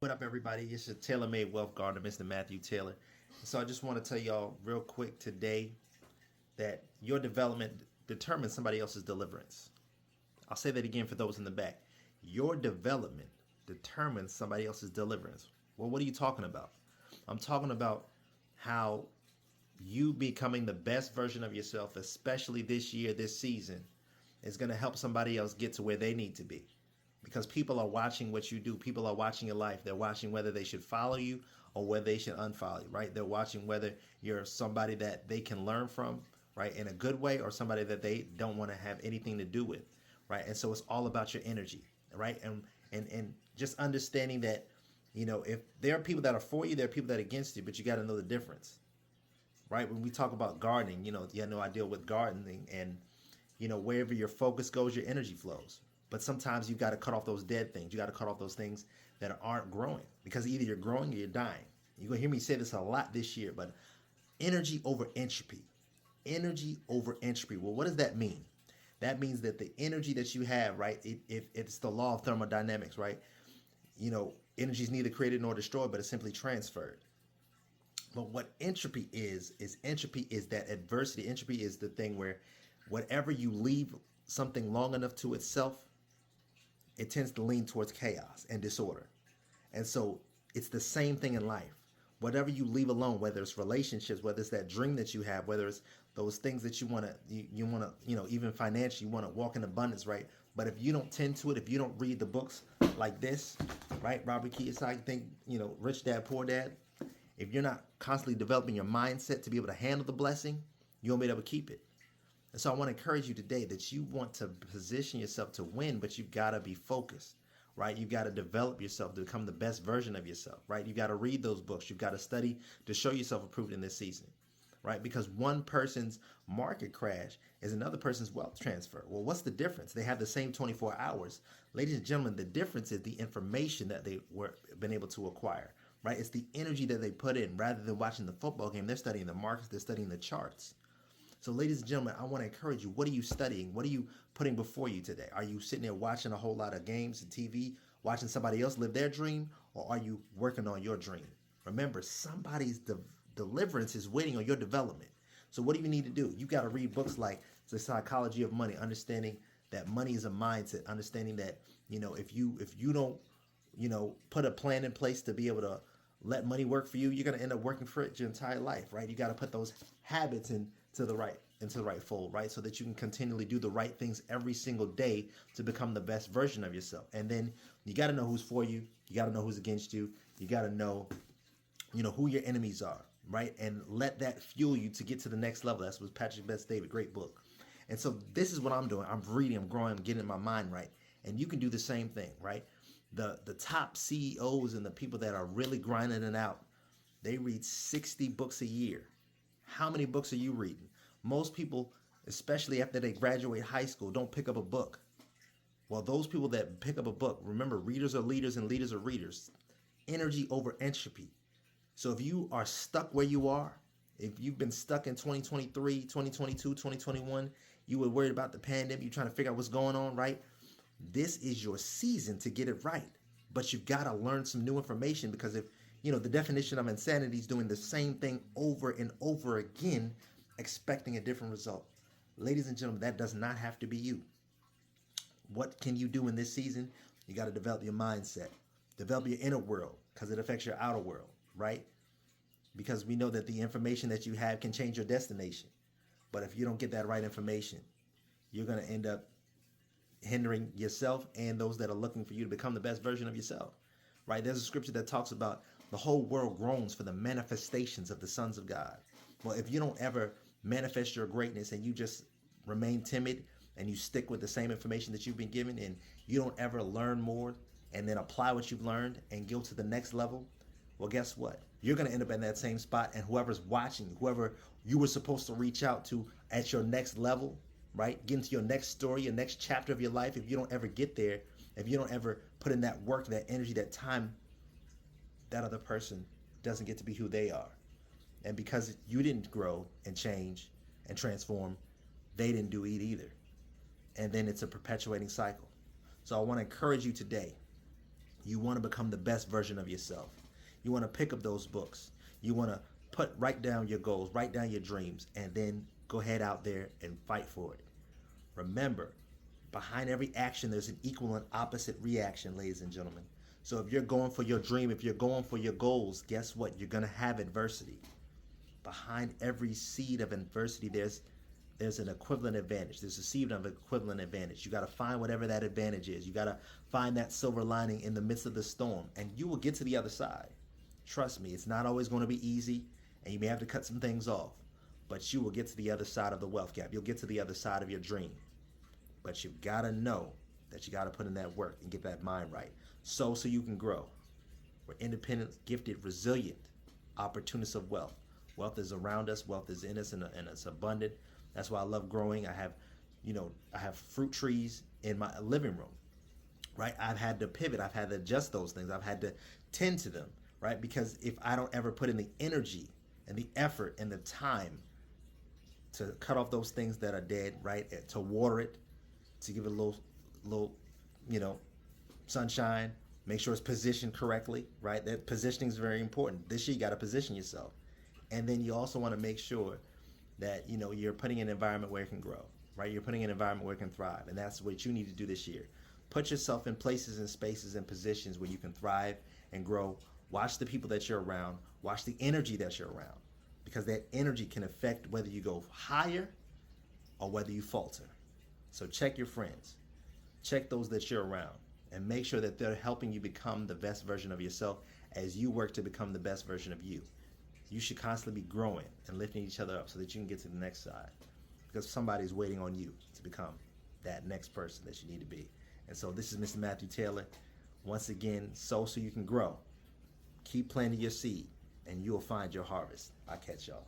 What up, everybody? It's your tailor-made wealth gardener, Mr. Matthew Taylor. So I just want to tell y'all real quick today that your development determines somebody else's deliverance. I'll say that again for those in the back. Your development determines somebody else's deliverance. Well, what are you talking about? I'm talking about how you becoming the best version of yourself, especially this year, this season, is going to help somebody else get to where they need to be. Because people are watching what you do. People are watching your life. They're watching whether they should follow you or whether they should unfollow you, right? They're watching whether you're somebody that they can learn from, right, in a good way, or somebody that they don't want to have anything to do with, right? And so it's all about your energy, right? And just understanding that, if there are people that are for you, there are people that are against you, but you got to know the difference, right? When we talk about gardening, I deal with gardening, and wherever your focus goes, your energy flows. But sometimes you got to cut off those dead things. You got to cut off those things that aren't growing, because either you're growing or you're dying. You're going to hear me say this a lot this year, but energy over entropy. Energy over entropy. Well, what does that mean? That means that the energy that you have, right? It's the law of thermodynamics, right? Energy is neither created nor destroyed, but it's simply transferred. But what entropy is that adversity. Entropy is the thing where whatever you leave something long enough to itself, it tends to lean towards chaos and disorder. And so it's the same thing in life. Whatever you leave alone, whether it's relationships, whether it's that dream that you have, whether it's those things that you want to, even financially, you want to walk in abundance, right? But if you don't tend to it, if you don't read the books like this, right? Robert Kiyosaki, think, Rich Dad, Poor Dad. If you're not constantly developing your mindset to be able to handle the blessing, you won't be able to keep it. And so I want to encourage you today that you want to position yourself to win, but you've got to be focused, right? You've got to develop yourself to become the best version of yourself, right? You've got to read those books. You've got to study to show yourself approved in this season, right? Because one person's market crash is another person's wealth transfer. Well, what's the difference? They have the same 24 hours. Ladies and gentlemen, the difference is the information that they were been able to acquire, right? It's the energy that they put in. Rather than watching the football game, they're studying the markets, they're studying the charts. So ladies and gentlemen, I want to encourage you. What are you studying? What are you putting before you today? Are you sitting there watching a whole lot of games and TV, watching somebody else live their dream, or are you working on your dream? Remember, somebody's deliverance is waiting on your development. So what do you need to do? You got to read books like The Psychology of Money, understanding that money is a mindset, understanding that, if you don't, put a plan in place to be able to let money work for you, you're going to end up working for it your entire life, right? You got to put those habits into the right fold, right? So that you can continually do the right things every single day to become the best version of yourself. And then you got to know who's for you. You got to know who's against you. You got to know, who your enemies are, right? And let that fuel you to get to the next level. That's what Patrick Bet-David, great book. And so this is what I'm doing. I'm reading, I'm growing, I'm getting my mind right. And you can do the same thing, right? The top CEOs and the people that are really grinding it out, they read 60 books a year. How many books are you reading? Most people, especially after they graduate high school, don't pick up a book. Well, those people that pick up a book, remember, readers are leaders and leaders are readers. Energy over entropy. So if you are stuck where you are, if you've been stuck in 2023, 2022, 2021, you were worried about the pandemic, you're trying to figure out what's going on, right? This is your season to get it right. But you've got to learn some new information, because if, the definition of insanity is doing the same thing over and over again, expecting a different result. Ladies and gentlemen, that does not have to be you. What can you do in this season? You got to develop your mindset, develop your inner world, because it affects your outer world, right? Because we know that the information that you have can change your destination. But if you don't get that right information, you're going to end up hindering yourself and those that are looking for you to become the best version of yourself, right? There's a scripture that talks about the whole world groans for the manifestations of the sons of God. Well, if you don't ever manifest your greatness and you just remain timid and you stick with the same information that you've been given, and you don't ever learn more and then apply what you've learned and go to the next level, well, guess what? You're going to end up in that same spot, and whoever's watching, whoever you were supposed to reach out to at your next level, right? Get into your next story, your next chapter of your life. If you don't ever get there, if you don't ever put in that work, that energy, that time, that other person doesn't get to be who they are. And because you didn't grow and change and transform, they didn't do it either. And then it's a perpetuating cycle. So I want to encourage you today You want to become the best version of yourself. You want to pick up those books. You want to write down your goals, write down your dreams, and then go head out there and fight for it. Remember, behind every action, there's an equal and opposite reaction, ladies and gentlemen. So if you're going for your dream, if you're going for your goals, guess what? You're going to have adversity. Behind every seed of adversity, there's an equivalent advantage. There's a seed of equivalent advantage. You got to find whatever that advantage is. You got to find that silver lining in the midst of the storm, and you will get to the other side. Trust me, it's not always going to be easy, and you may have to cut some things off, but you will get to the other side of the wealth gap. You'll get to the other side of your dream. But you've got to know that you got to put in that work and get that mind right. So you can grow. We're independent, gifted, resilient opportunists of wealth. Wealth is around us. Wealth is in us, and it's abundant. That's why I love growing. I have fruit trees in my living room, right? I've had to pivot. I've had to adjust those things. I've had to tend to them, right? Because if I don't ever put in the energy and the effort and the time to cut off those things that are dead, right? To water it, to give it a little, sunshine, make sure it's positioned correctly, right? That positioning is very important. This year you got to position yourself. And then you also want to make sure that, you're putting in an environment where it can grow, right? You're putting in an environment where it can thrive. And that's what you need to do this year. Put yourself in places and spaces and positions where you can thrive and grow. Watch the people that you're around. Watch the energy that you're around, because that energy can affect whether you go higher or whether you falter. So check your friends. Check those that you're around, and make sure that they're helping you become the best version of yourself as you work to become the best version of you. You should constantly be growing and lifting each other up so that you can get to the next side, because somebody's waiting on you to become that next person that you need to be. And so this is Mr. Matthew Taylor. Once again, sow so you can grow. Keep planting your seed, and you'll find your harvest. I'll catch y'all.